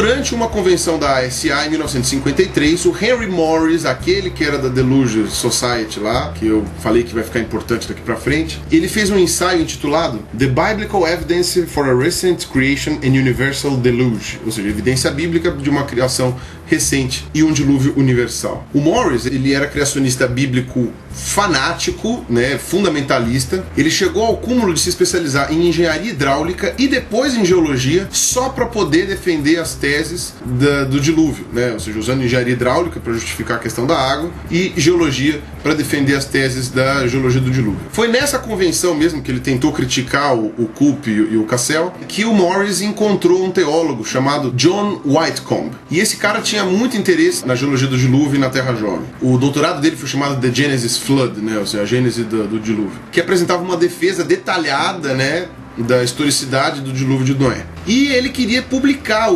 durante uma convenção da ASA em 1953, o Henry Morris, aquele que era da Deluge Society lá, que eu falei que vai ficar importante daqui pra frente, ele fez um ensaio intitulado The Biblical Evidence for a Recent Creation and Universal Deluge, ou seja, evidência bíblica de uma criação recente e um dilúvio universal. O Morris, ele era criacionista bíblico fanático, né, fundamentalista. Ele chegou ao cúmulo de se especializar em engenharia hidráulica e depois em geologia, só para poder defender as teses do dilúvio, né, ou seja, usando engenharia hidráulica para justificar a questão da água e geologia para defender as teses da geologia do dilúvio. Foi nessa convenção mesmo que ele tentou criticar o Coop e o Cassell, que o Morris encontrou um teólogo chamado John Whitcomb. E esse cara tinha muito interesse na geologia do dilúvio e na Terra Jovem. O doutorado dele foi chamado The Genesis Flood, né, ou seja, a gênese do dilúvio, que apresentava uma defesa detalhada, né, da historicidade do dilúvio de Noé. E ele queria publicar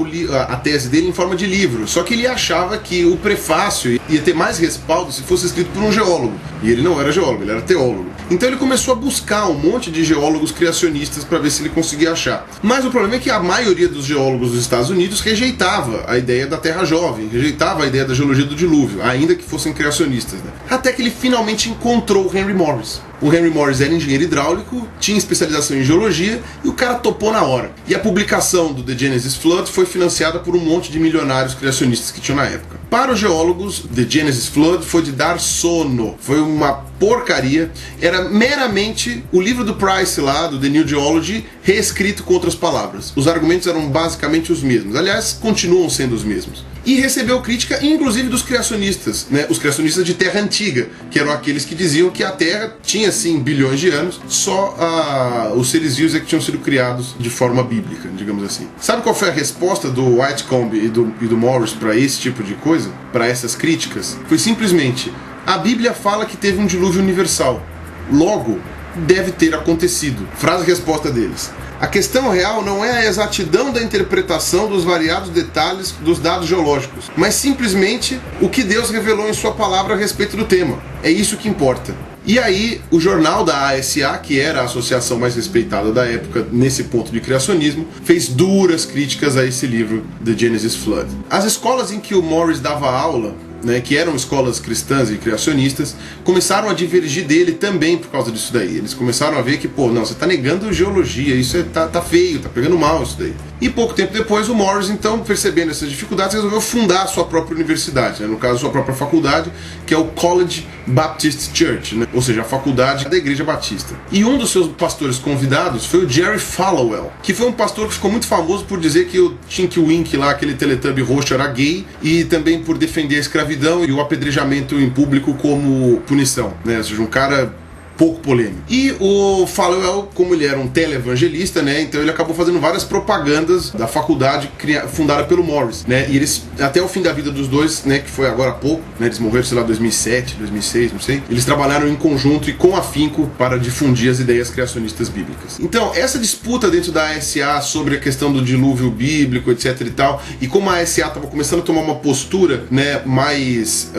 a tese dele em forma de livro, só que ele achava que o prefácio ia ter mais respaldo se fosse escrito por um geólogo. E ele não era geólogo, ele era teólogo. Então ele começou a buscar um monte de geólogos criacionistas para ver se ele conseguia achar. Mas o problema é que a maioria dos geólogos dos Estados Unidos rejeitava a ideia da Terra Jovem, rejeitava a ideia da geologia do dilúvio, ainda que fossem criacionistas, né? Até que ele finalmente encontrou o Henry Morris. O Henry Morris era engenheiro hidráulico, tinha especialização em geologia e o cara topou na hora. E a publicação do The Genesis Flood foi financiada por um monte de milionários criacionistas que tinham na época. Para os geólogos, The Genesis Flood foi de dar sono. Foi uma porcaria. Era meramente o livro do Price lá, do The New Geology, reescrito com outras palavras. Os argumentos eram basicamente os mesmos. Aliás, continuam sendo os mesmos. E recebeu crítica, inclusive dos criacionistas, né? Os criacionistas de Terra Antiga, que eram aqueles que diziam que a Terra tinha, sim, bilhões de anos, só os seres vivos é que tinham sido criados de forma bíblica, digamos assim. Sabe qual foi a resposta do Whitcomb e do Morris para esse tipo de coisa? Para essas críticas? Foi simplesmente: a Bíblia fala que teve um dilúvio universal. Logo, deve ter acontecido. Frase-resposta deles. A questão real não é a exatidão da interpretação dos variados detalhes dos dados geológicos, mas simplesmente o que Deus revelou em sua palavra a respeito do tema. É isso que importa. E aí, o jornal da ASA, que era a associação mais respeitada da época nesse ponto de criacionismo, fez duras críticas a esse livro, The Genesis Flood. As escolas em que o Morris dava aula, né, que eram escolas cristãs e criacionistas, começaram a divergir dele também por causa disso daí. Eles começaram a ver que, não, você está negando geologia, isso tá feio, tá pegando mal isso daí. E pouco tempo depois, o Morris, então, percebendo essas dificuldades, resolveu fundar a sua própria universidade, né, no caso, a sua própria faculdade, que é o College Baptist Church, né, ou seja, a faculdade da Igreja Batista. E um dos seus pastores convidados foi o Jerry Falwell, que foi um pastor que ficou muito famoso por dizer que o Tinky Winky lá, aquele Teletubby roxo, era gay, e também por defender a escravidão e o apedrejamento em público como punição, né? Ou seja, um cara pouco polêmico. E o Falwell, como ele era um televangelista, né, então ele acabou fazendo várias propagandas da faculdade fundada pelo Morris, né, e eles, até o fim da vida dos dois, né, que foi agora há pouco, né, eles morreram, sei lá, 2007, 2006, não sei, eles trabalharam em conjunto e com afinco para difundir as ideias criacionistas bíblicas. Então, essa disputa dentro da ASA sobre a questão do dilúvio bíblico, etc e tal, e como a ASA estava começando a tomar uma postura, né, mais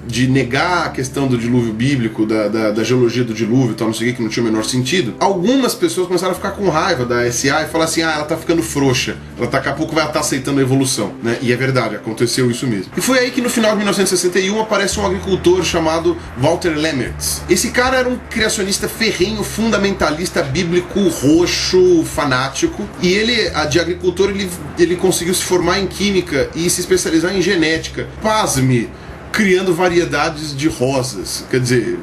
de negar a questão do dilúvio bíblico, da geologia do dilúvio, e tal, não sei o que não tinha o menor sentido, algumas pessoas começaram a ficar com raiva da ASA e falar assim: ela tá ficando frouxa, daqui a pouco vai estar aceitando a evolução, né? E é verdade, aconteceu isso mesmo. E foi aí que no final de 1961 aparece um agricultor chamado Walter Lemmertz. Esse cara era um criacionista ferrenho, fundamentalista bíblico, roxo, fanático, e ele, de agricultor, ele conseguiu se formar em química e se especializar em genética. Pasme, criando variedades de rosas, quer dizer,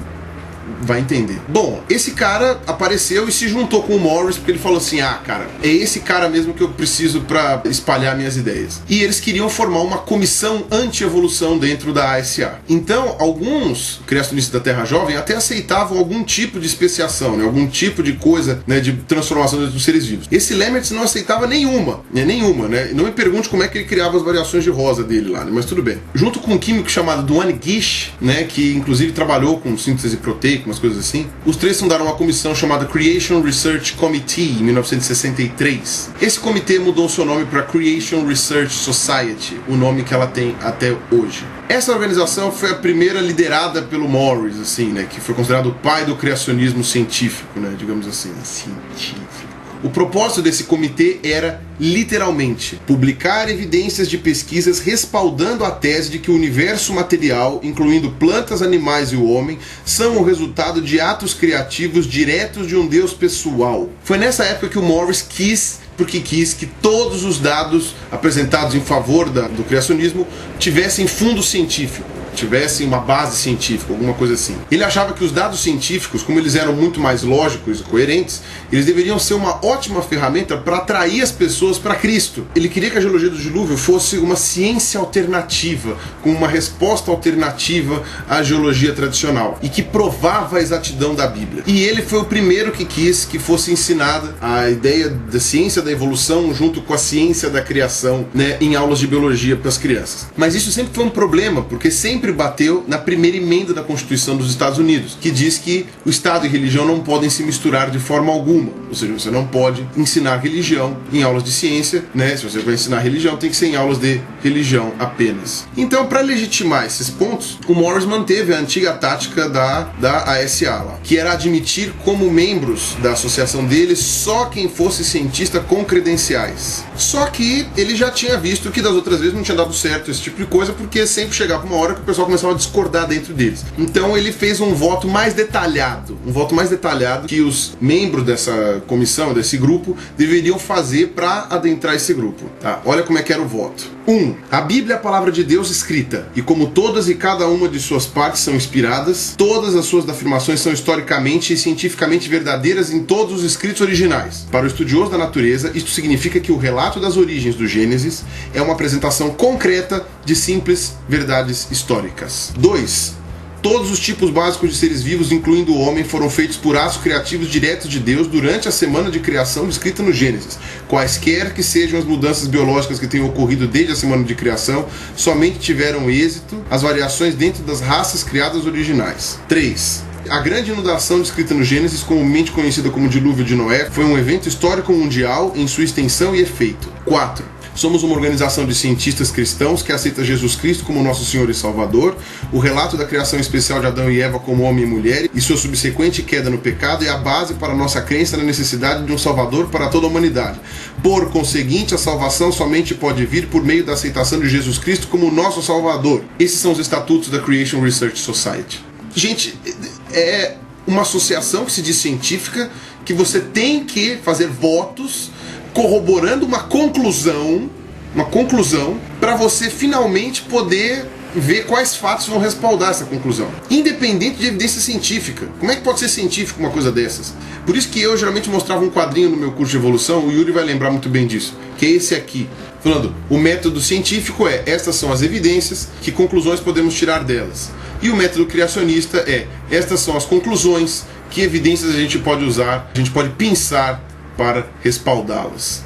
vai entender. Bom, esse cara apareceu e se juntou com o Morris porque ele falou assim: cara, é esse cara mesmo que eu preciso para espalhar minhas ideias. E eles queriam formar uma comissão anti-evolução dentro da ASA. Então, alguns criacionistas da Terra Jovem até aceitavam algum tipo de especiação, né, algum tipo de coisa, né, de transformação dos seres vivos. Esse Lemmertz não aceitava nenhuma, né? Não me pergunte como é que ele criava as variações de rosa dele lá, né, mas tudo bem. Junto com um químico chamado Duane Gish, né, que inclusive trabalhou com síntese proteica, umas coisas assim, os três fundaram uma comissão chamada Creation Research Committee em 1963. Esse comitê mudou seu nome para Creation Research Society, o nome que ela tem até hoje. Essa organização foi a primeira liderada pelo Morris, assim, né, que foi considerado o pai do criacionismo científico, né, digamos assim, científico. O propósito desse comitê era, literalmente, publicar evidências de pesquisas respaldando a tese de que o universo material, incluindo plantas, animais e o homem, são o resultado de atos criativos diretos de um Deus pessoal. Foi nessa época que o Morris quis que todos os dados apresentados em favor do criacionismo tivessem fundo científico, tivessem uma base científica, alguma coisa assim. Ele achava que os dados científicos, como eles eram muito mais lógicos e coerentes, eles deveriam ser uma ótima ferramenta para atrair as pessoas para Cristo. Ele queria que a geologia do dilúvio fosse uma ciência alternativa, com uma resposta alternativa à geologia tradicional, e que provava a exatidão da Bíblia. E ele foi o primeiro que quis que fosse ensinada a ideia da ciência da evolução junto com a ciência da criação, né, em aulas de biologia para as crianças. Mas isso sempre foi um problema, porque sempre bateu na primeira emenda da Constituição dos Estados Unidos, que diz que o Estado e religião não podem se misturar de forma alguma. Ou seja, você não pode ensinar religião em aulas de ciência, né? Se você vai ensinar religião, tem que ser em aulas de religião apenas. Então, para legitimar esses pontos, o Morris manteve a antiga tática da ASA lá, que era admitir como membros da associação dele só quem fosse cientista com credenciais. Só que ele já tinha visto que das outras vezes não tinha dado certo esse tipo de coisa, porque sempre chegava uma hora que o pessoal começava a discordar dentro deles. Então ele fez um voto mais detalhado que os membros dessa comissão, desse grupo, deveriam fazer para adentrar esse grupo. Tá? Olha como é que era o voto. 1. A Bíblia é a palavra de Deus escrita, e como todas e cada uma de suas partes são inspiradas, todas as suas afirmações são historicamente e cientificamente verdadeiras em todos os escritos originais. Para o estudioso da natureza, isto significa que o relato das origens do Gênesis é uma apresentação concreta de simples verdades históricas. 2. Todos os tipos básicos de seres vivos, incluindo o homem, foram feitos por atos criativos diretos de Deus durante a semana de criação descrita no Gênesis. Quaisquer que sejam as mudanças biológicas que tenham ocorrido desde a semana de criação, somente tiveram êxito as variações dentro das raças criadas originais. 3. A grande inundação descrita no Gênesis, comumente conhecida como Dilúvio de Noé, foi um evento histórico mundial em sua extensão e efeito. 4. Somos uma organização de cientistas cristãos que aceita Jesus Cristo como nosso Senhor e Salvador. O relato da criação especial de Adão e Eva como homem e mulher e sua subsequente queda no pecado é a base para a nossa crença na necessidade de um Salvador para toda a humanidade. Por conseguinte, a salvação somente pode vir por meio da aceitação de Jesus Cristo como nosso Salvador. Esses são os estatutos da Creation Research Society. Gente, é uma associação que se diz científica, que você tem que fazer votos corroborando uma conclusão para você finalmente poder ver quais fatos vão respaldar essa conclusão, independente de evidência científica. Como é que pode ser científico uma coisa dessas? Por isso que eu geralmente mostrava um quadrinho no meu curso de evolução, o Yuri vai lembrar muito bem disso, que é esse aqui, falando, o método científico é, estas são as evidências, que conclusões podemos tirar delas. E o método criacionista é, estas são as conclusões, que evidências a gente pode usar, a gente pode pensar para respaldá-las.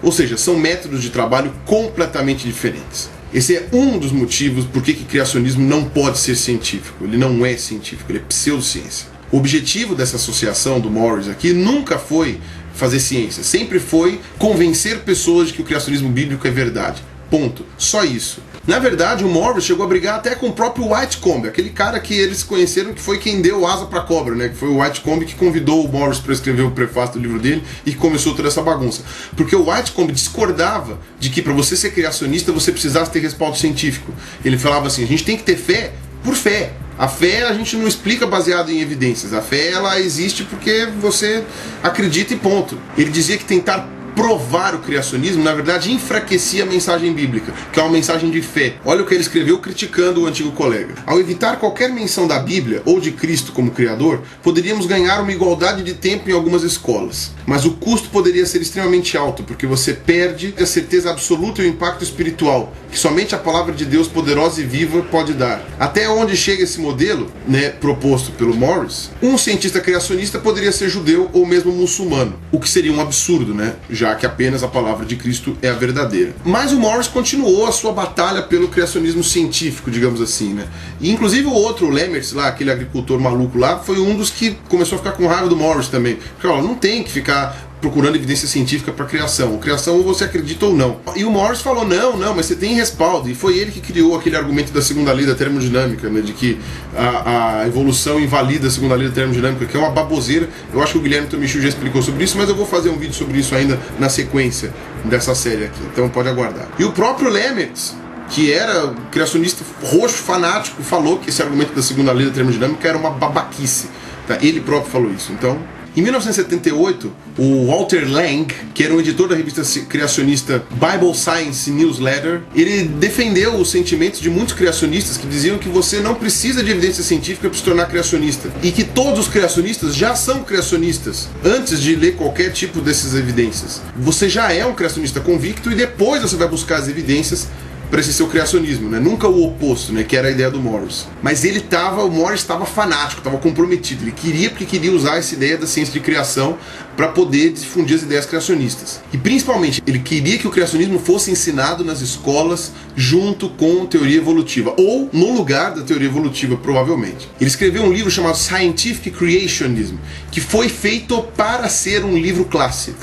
Ou seja, são métodos de trabalho completamente diferentes. Esse é um dos motivos por que criacionismo não pode ser científico. Ele não é científico, ele é pseudociência. O objetivo dessa associação do Morris aqui nunca foi fazer ciência, sempre foi convencer pessoas de que o criacionismo bíblico é verdade. Ponto. Só isso. Na verdade, o Morris chegou a brigar até com o próprio Whitcomb, aquele cara que eles conheceram que foi quem deu asa pra cobra, né? Que foi o Whitcomb que convidou o Morris para escrever o prefácio do livro dele e que começou toda essa bagunça. Porque o Whitcomb discordava de que para você ser criacionista você precisasse ter respaldo científico. Ele falava assim, a gente tem que ter fé por fé. A fé a gente não explica baseado em evidências. A fé ela existe porque você acredita e ponto. Ele dizia que tentar provar o criacionismo, na verdade, enfraquecia a mensagem bíblica, que é uma mensagem de fé. Olha o que ele escreveu criticando o antigo colega. Ao evitar qualquer menção da Bíblia ou de Cristo como Criador, poderíamos ganhar uma igualdade de tempo em algumas escolas. Mas o custo poderia ser extremamente alto, porque você perde a certeza absoluta e o impacto espiritual, que somente a palavra de Deus poderosa e viva pode dar. Até onde chega esse modelo, né, proposto pelo Morris, um cientista criacionista poderia ser judeu ou mesmo muçulmano, o que seria um absurdo, né? Já que apenas a palavra de Cristo é a verdadeira. Mas o Morris continuou a sua batalha pelo criacionismo científico, digamos assim, né? E inclusive o outro, o Lemmertz lá, aquele agricultor maluco lá, foi um dos que começou a ficar com raiva do Morris também. Porque, ó, não tem que ficar procurando evidência científica para criação. Criação ou você acredita ou não. E o Morris falou, não, mas você tem respaldo. E foi ele que criou aquele argumento da segunda lei da termodinâmica, né, de que a evolução invalida a segunda lei da termodinâmica, que é uma baboseira. Eu acho que o Guilherme Tomichu já explicou sobre isso, mas eu vou fazer um vídeo sobre isso ainda na sequência dessa série aqui. Então pode aguardar. E o próprio Lemaitre, que era criacionista roxo, fanático, falou que esse argumento da segunda lei da termodinâmica era uma babaquice. Tá? Ele próprio falou isso. Então, em 1978, o Walter Lang, que era um editor da revista criacionista Bible Science Newsletter, ele defendeu os sentimentos de muitos criacionistas que diziam que você não precisa de evidência científica para se tornar criacionista, e que todos os criacionistas já são criacionistas antes de ler qualquer tipo dessas evidências. Você já é um criacionista convicto e depois você vai buscar as evidências para esse seu criacionismo, né? Nunca o oposto, né? Que era a ideia do Morris. Mas o Morris estava fanático, estava comprometido. Ele queria usar essa ideia da ciência de criação para poder difundir as ideias criacionistas. E principalmente, ele queria que o criacionismo fosse ensinado nas escolas junto com teoria evolutiva, ou no lugar da teoria evolutiva, provavelmente. Ele escreveu um livro chamado Scientific Creationism, que foi feito para ser um livro clássico.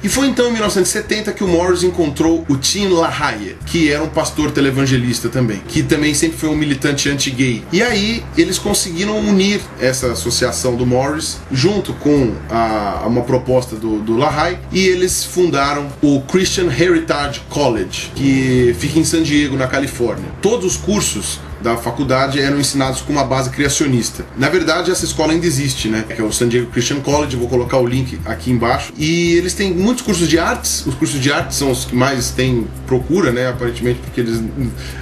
E foi então em 1970 que o Morris encontrou o Tim LaHaye, que era um pastor televangelista também, que também sempre foi um militante anti-gay. E aí eles conseguiram unir essa associação do Morris junto com uma proposta do LaHaye, e eles fundaram o Christian Heritage College, que fica em San Diego, na Califórnia. Todos os cursos da faculdade eram ensinados com uma base criacionista. Na verdade, essa escola ainda existe, né? Que é o San Diego Christian College, eu vou colocar o link aqui embaixo. E eles têm muitos cursos de artes. Os cursos de artes são os que mais têm procura, né? Aparentemente, porque eles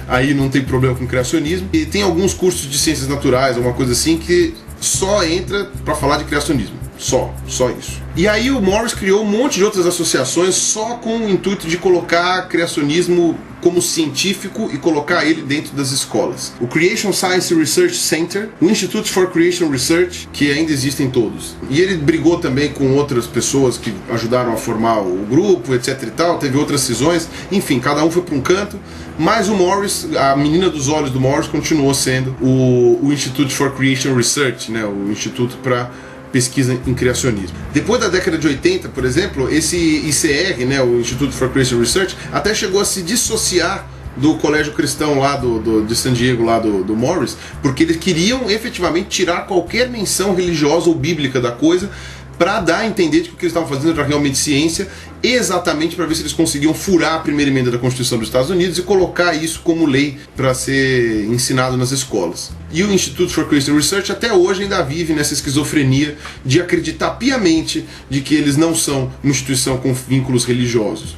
aí não tem problema com criacionismo. E tem alguns cursos de ciências naturais, alguma coisa assim, que só entra para falar de criacionismo. Só isso. E aí o Morris criou um monte de outras associações só com o intuito de colocar criacionismo como científico e colocar ele dentro das escolas. O Creation Science Research Center, o Institute for Creation Research, que ainda existem todos. E ele brigou também com outras pessoas que ajudaram a formar o grupo, etc e tal, teve outras cisões, enfim, cada um foi para um canto, mas o Morris, a menina dos olhos do Morris, continuou sendo o Institute for Creation Research, né, o Instituto para pesquisa em criacionismo. Depois da década de 80, por exemplo, esse ICR, né, o Institute for Creation Research, até chegou a se dissociar do colégio cristão lá de San Diego, lá do Morris, porque eles queriam efetivamente tirar qualquer menção religiosa ou bíblica da coisa, para dar a entender de que o que eles estavam fazendo era realmente ciência, exatamente para ver se eles conseguiam furar a primeira emenda da Constituição dos Estados Unidos e colocar isso como lei para ser ensinado nas escolas. E o Institute for Christian Research até hoje ainda vive nessa esquizofrenia de acreditar piamente de que eles não são uma instituição com vínculos religiosos,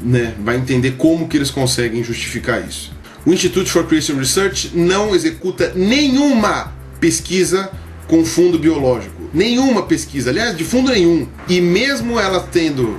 né? Vai entender como que eles conseguem justificar isso. O Institute for Christian Research não executa nenhuma pesquisa com fundo biológico. Nenhuma pesquisa, aliás, de fundo nenhum. E mesmo ela tendo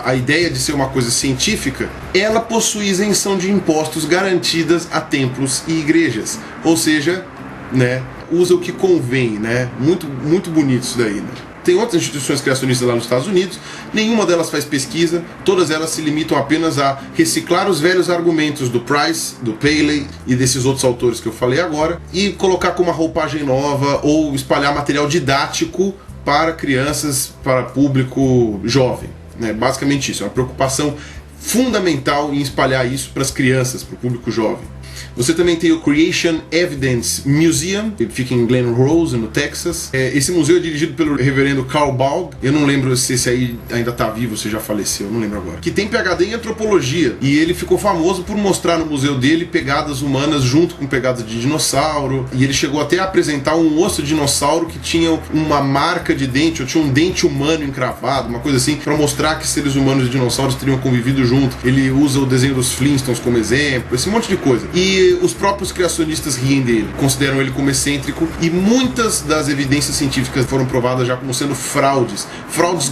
a ideia de ser uma coisa científica, ela possui isenção de impostos garantidas a templos e igrejas. Ou seja, né, usa o que convém, né? Muito bonito isso daí, né? Tem outras instituições criacionistas lá nos Estados Unidos, nenhuma delas faz pesquisa, todas elas se limitam apenas a reciclar os velhos argumentos do Price, do Paley e desses outros autores que eu falei agora, e colocar com uma roupagem nova ou espalhar material didático para crianças, para público jovem, né? Basicamente isso, é uma preocupação fundamental em espalhar isso para as crianças, para o público jovem. Você também tem o Creation Evidence Museum, que fica em Glen Rose, no Texas. Esse museu é dirigido pelo reverendo Carl Baugh. Eu não lembro se esse aí ainda está vivo, se já faleceu, não lembro agora. Que tem PhD em antropologia. E ele ficou famoso por mostrar no museu dele pegadas humanas junto com pegadas de dinossauro. E ele chegou até a apresentar um osso de dinossauro que tinha uma marca de dente, ou tinha um dente humano encravado, uma coisa assim, para mostrar que seres humanos e dinossauros teriam convivido junto. Ele usa o desenho dos Flintstones como exemplo, esse monte de coisa. E os próprios criacionistas riem dele, consideram ele como excêntrico, e muitas das evidências científicas foram provadas já como sendo fraudes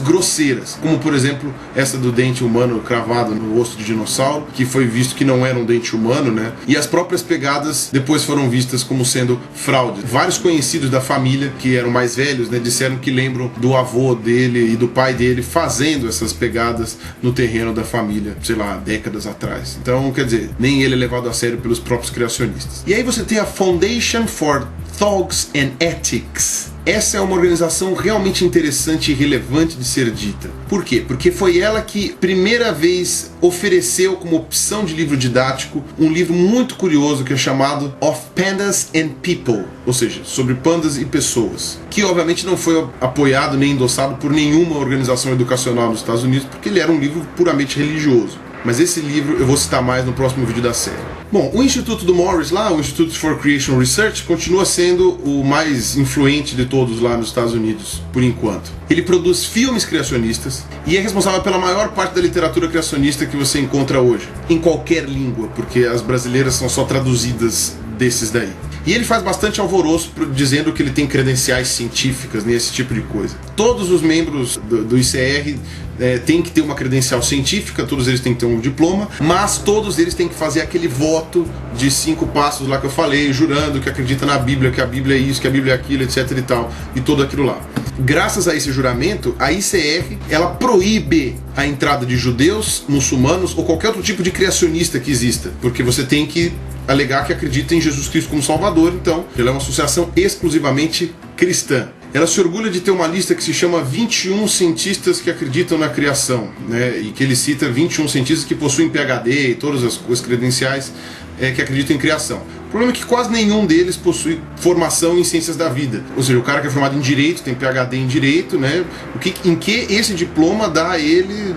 grosseiras, como por exemplo essa do dente humano cravado no osso de dinossauro, que foi visto que não era um dente humano, né? E as próprias pegadas depois foram vistas como sendo fraudes. Vários conhecidos da família, que eram mais velhos, né, disseram que lembram do avô dele e do pai dele fazendo essas pegadas no terreno da família, sei lá, décadas atrás. Então, quer dizer, nem ele é levado a sério pelos próprios criacionistas. E aí você tem a Foundation for Thoughts and Ethics, essa é uma organização realmente interessante e relevante de ser dita. Por quê? Porque foi ela que, primeira vez, ofereceu como opção de livro didático um livro muito curioso que é chamado Of Pandas and People, ou seja, sobre pandas e pessoas, que obviamente não foi apoiado nem endossado por nenhuma organização educacional nos Estados Unidos, porque ele era um livro puramente religioso. Mas esse livro eu vou citar mais no próximo vídeo da série. Bom, o Instituto do Morris lá, o Institute for Creation Research, continua sendo o mais influente de todos lá nos Estados Unidos, por enquanto. Ele produz filmes criacionistas e é responsável pela maior parte da literatura criacionista que você encontra hoje, em qualquer língua, porque as brasileiras são só traduzidas desses daí. E ele faz bastante alvoroço dizendo que ele tem credenciais científicas nesse tipo de coisa. Todos os membros do ICR têm que ter uma credencial científica, todos eles têm que ter um diploma, mas todos eles têm que fazer aquele voto de 5 passos lá que eu falei, jurando que acredita na Bíblia, que a Bíblia é isso, que a Bíblia é aquilo, etc e tal, e tudo aquilo lá. Graças a esse juramento, a ICR, ela proíbe a entrada de judeus, muçulmanos ou qualquer outro tipo de criacionista que exista, porque você tem que alegar que acredita em Jesus Cristo como Salvador, então ela é uma associação exclusivamente cristã. Ela se orgulha de ter uma lista que se chama 21 cientistas que acreditam na criação, né? E que ele cita 21 cientistas que possuem PhD e todas as credenciais que acreditam em criação. O problema é que quase nenhum deles possui formação em ciências da vida. Ou seja, o cara que é formado em Direito, tem PhD em Direito, né? Em que esse diploma dá a ele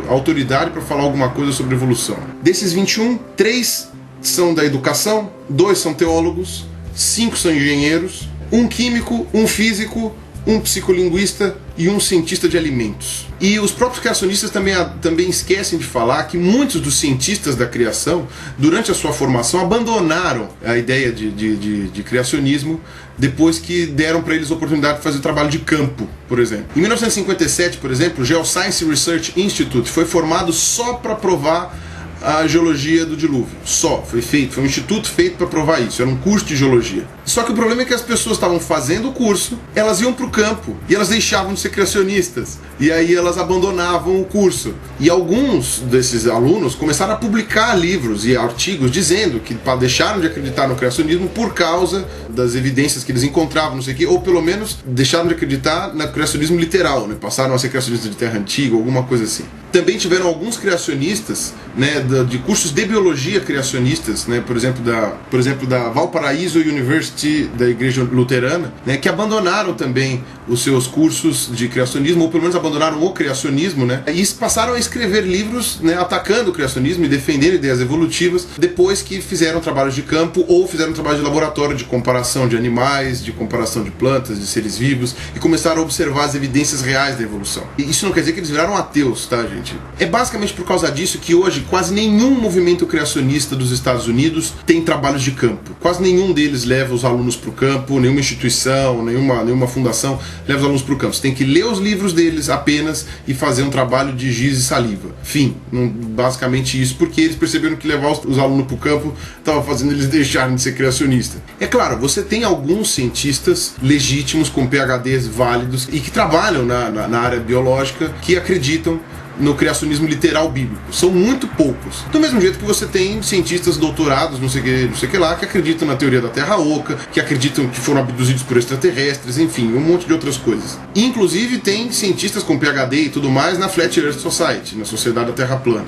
autoridade para falar alguma coisa sobre evolução. Desses 21, 3 são da educação, 2 são teólogos, 5 são engenheiros, 1 químico, 1 físico, 1 psicolinguista e 1 cientista de alimentos. E os próprios criacionistas também esquecem de falar que muitos dos cientistas da criação, durante a sua formação, abandonaram a ideia de criacionismo depois que deram para eles a oportunidade de fazer trabalho de campo, por exemplo. Em 1957, por exemplo, o Geoscience Research Institute foi formado só para provar a geologia do dilúvio. Só, foi um instituto feito para provar isso, era um curso de geologia. Só que o problema é que as pessoas estavam fazendo o curso, elas iam para o campo e elas deixavam de ser criacionistas, e aí elas abandonavam o curso. E alguns desses alunos começaram a publicar livros e artigos dizendo que deixaram de acreditar no criacionismo por causa das evidências que eles encontravam, não sei o quê, ou pelo menos deixaram de acreditar no criacionismo literal, né? Passaram a ser criacionistas de terra antiga, alguma coisa assim. Também tiveram alguns criacionistas, né, de cursos de biologia criacionistas, né, por exemplo da Valparaíso University da Igreja Luterana, né, que abandonaram também os seus cursos de criacionismo, ou pelo menos abandonaram o criacionismo, né, e passaram a escrever livros, né, atacando o criacionismo e defendendo ideias evolutivas, depois que fizeram trabalhos de campo ou fizeram trabalho de laboratório de comparação de animais, de comparação de plantas, de seres vivos, e começaram a observar as evidências reais da evolução. E isso não quer dizer que eles viraram ateus, tá, gente? É basicamente por causa disso que hoje quase nenhum movimento criacionista dos Estados Unidos tem trabalhos de campo. Quase nenhum deles leva os alunos para o campo, nenhuma instituição, nenhuma fundação leva os alunos para o campo. Você tem que ler os livros deles apenas e fazer um trabalho de giz e saliva. Fim. Basicamente isso, porque eles perceberam que levar os alunos para o campo estava fazendo eles deixarem de ser criacionistas. É claro, você tem alguns cientistas legítimos com PhDs válidos e que trabalham na área biológica que acreditam no criacionismo literal bíblico. São muito poucos. Do mesmo jeito que você tem cientistas doutorados, não sei o que lá, que acreditam na teoria da Terra Oca, que acreditam que foram abduzidos por extraterrestres, enfim, um monte de outras coisas. Inclusive tem cientistas com PhD e tudo mais na Flat Earth Society, na Sociedade da Terra Plana.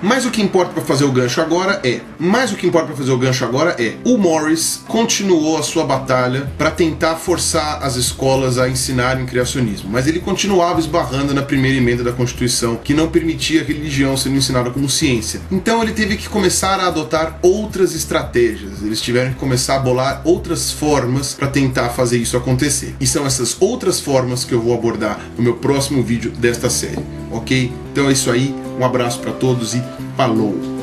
Mas o que importa para fazer o gancho agora é, o Morris continuou a sua batalha para tentar forçar as escolas a ensinarem criacionismo, mas ele continuava esbarrando na primeira emenda da Constituição, que não permitia a religião sendo ensinada como ciência. Então ele teve que começar a adotar outras estratégias, eles tiveram que começar a bolar outras formas para tentar fazer isso acontecer. E são essas outras formas que eu vou abordar no meu próximo vídeo desta série, ok? Então é isso aí, um abraço para todos e falou!